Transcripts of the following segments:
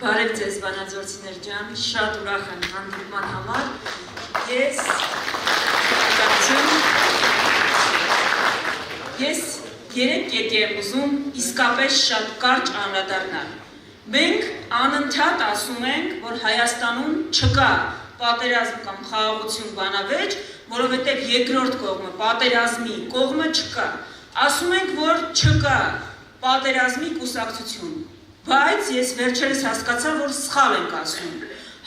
Բարև ձեզ բանաձորցիներ ջան, շատ ուրախ եմ հանդիպման համար։ Ես երեք կետի եմ ուզում իսկապես շատ կարճ անդրադառնալ։ Մենք անընդհատ ասում ենք, որ Հայաստանում չկա պատերազմ կամ խաղաղություն բանավեճ, որովհետև երկրորդ կողմը, պատերազմի կողմը չկա։ Ասում ենք, որ չկա պատերազմի կուսակցություն, բայց ես վերջերս հասկացա, որ սխալ ենք ասում։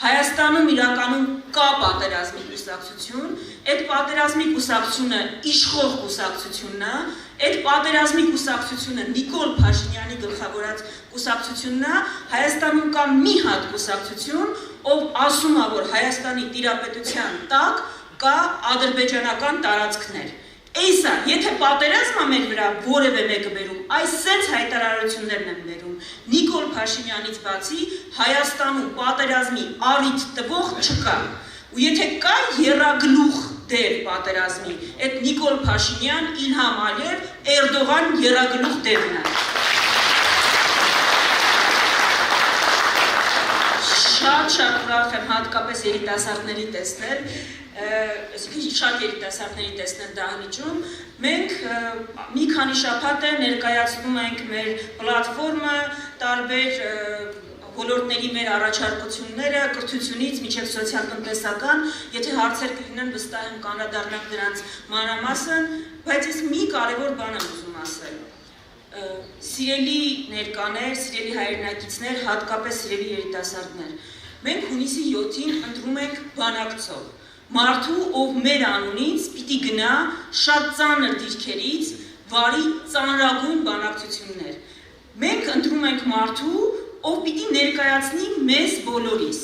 Հայաստանում իրականում կա պատերազմի կուսակցություն, այդ պատերազմի կուսակցությունը իշխող կուսակցությունն է, այդ պատերազմի կուսակցությունը Նիկոլ Փաշինյանի գլխավորած կուսակցությունն է, Հայաստանում կա մի հատ կուսակցություն, ով ասում է, որ Հայաստանի տիրապետության տակ կա ադրբեջանական տարածքներ։ Էսա, եթե պատերազմը մեր վրա որևէ մեկը բերում, այս սենց հայտարարություններն են բերում, Նիկոլ Փաշինյանից բացի Հայաստանում պատերազմի առիթ տվող չկա։ Ու եթե կա եռագլուխ դեր պատերազմի, այդ Նիկոլ Փաշինյան, Իլհամ Ալիև, Էրդողան եռագլուխ դերն է։ Շատ ուրախ եմ հատկապես երիտասարդների տեսնել, շատ երիտասարդների տեսնել դահլիճում, մենք մի քանի շաբաթ է ներկայացնում ենք մեր պլատֆորմը, տարբեր ոլորտների մեր առաջարկությունները, կրթությունից մինչև սոցիալ-տնտեսական, եթե հարցեր կլինեն վստահ եմ կանդրադառնանք դրանց մանրամասն, բայց ես մի կարևոր բան եմ ուզում ասել։ Սիրելի ներկաներ, սիրելի հայրենակիցներ, հատկապես սիրելի երիտասարդներ, մենք հունիսի 7-ին ընտրում ենք բանակցով, մարդու, ով մեր անունից պիտի գնա շատ ծանր դիրքերից վարի ծանրագույն բանակցություններ։ Մենք ընտրում ենք մարդու, ով պիտի ներկայացնի մեզ բոլորիս։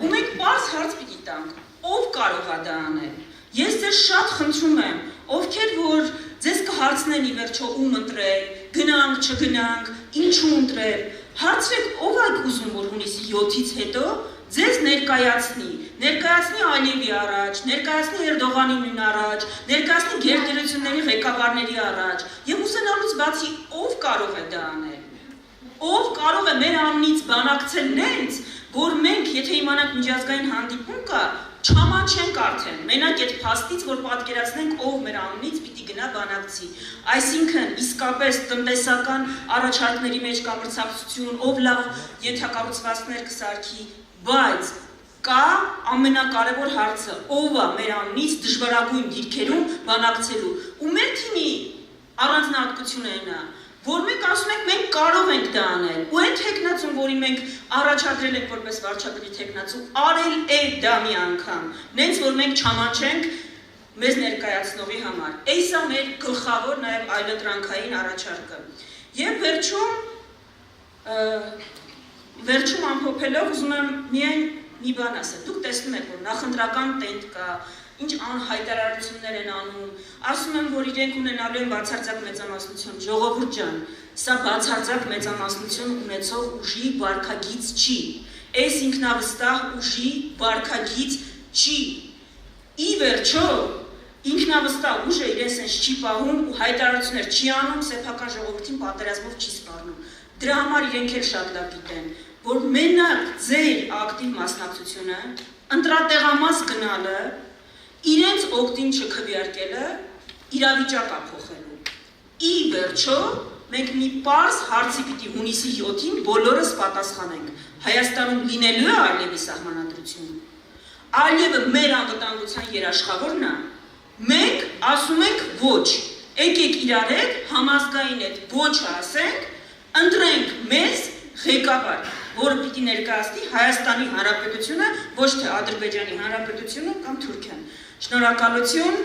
Ու մենք պարզ հարց պիտի տանք, ով կարող է դա անել։ Ես ձեզ շատ խնդրում եմ, ովքեր որ ձեզ կհարցնեն ի վերջո ում ընտրել, գնանք, չգնանք, ինչու ընտրել, հարցրեք ով եք ուզում, որ հունիսի 7-ից հետո ձեզ ներկայացնի Ալիևի առաջ, ներկայացնի Էրդողանին առաջ, ներկայացնի գերտերությունների ղեկավարների առաջ, եւ ուսանալուց բացի ով կարող է դա անել։ Ով կարող է մեր անունից բանակցել նենց, որ մենք, եթե իմանանք միջազգային հանդիպում կա, չամանչենք արդեն, մենակ այդ փաստից, որ պատկերացնենք, ով մեր անունից պիտի գնա բանակցի։ Այսինքն, իսկապես տնտեսական առաջարկների մեջ կա մրցակցություն, ով լավ ենթակառուցվածքներ կսարքի, բայց կա ամենակարևոր հարցը, ով է մեր անունից դժվարագույն դիրքերում բանակցելու։ Ու մեր թիմի առանձնահատկությունը այն է, որ մենք ասում ենք, մենք կարող ենք դա անել, ու այդ թեկնածուն, որին մենք առաջադրել ենք որպես վարչապետի թեկնածու, արել է դա մի անգամ, նենց որ մենք չամանչենք մեզ ներկայացնողի համար։ Էսա մեր գլխավոր նաև այլընտրանքային առաջարկը։ Եվ վերջում ամփոփելով ուզում եմ միայն մի բան ասել։ Դուք տեսնում եք, որ նախընտրական տենդ կա, ինչ հայտարարություններ են անում, ասում են, որ իրենք ունենալու են բացարձակ մեծամասնություն, ժողովուրդ ջան, սա բացարձակ մեծամասնություն ունեցող ուժի վարքագիծ չի, այս ինքնավստահ ուժի վարքագիծ չի, ի վերջո ինքնավստահ ուժը իրենց ենք չի պահում ու հայտարարություններ չի անում, սեփական ժողովրդին պատերազմով չի սպառնում, դրա համար իրենք էլ շատ լավ գիտեն, որ մենակ ձեր ակտիվ մասնակցությունը, ընտրատեղամաս գնալը, իրենց օգտին չքվեարկելը իրավիճակ է փոխելու։ Ի վերջո, մենք մի պարզ հարցի պիտի հունիսի 7-ին բոլորս պատասխանենք։ Հայաստանում լինելու է Ալիևի սահմանադրություն։ Ալիևը մեր անվտանգության երաշխավորն է։ Մենք ասում ենք ոչ։ Եկեք իրար հետ համազգային այդ ոչը ասենք, ընտրենք մեզ ղեկավար, որը պիտի ներկայացնի Հայաստանի Հանրապետությունը, ոչ թե Ադրբեջանի Հանրապետությունը կամ Թուրքիան։ Շնորհակալություն։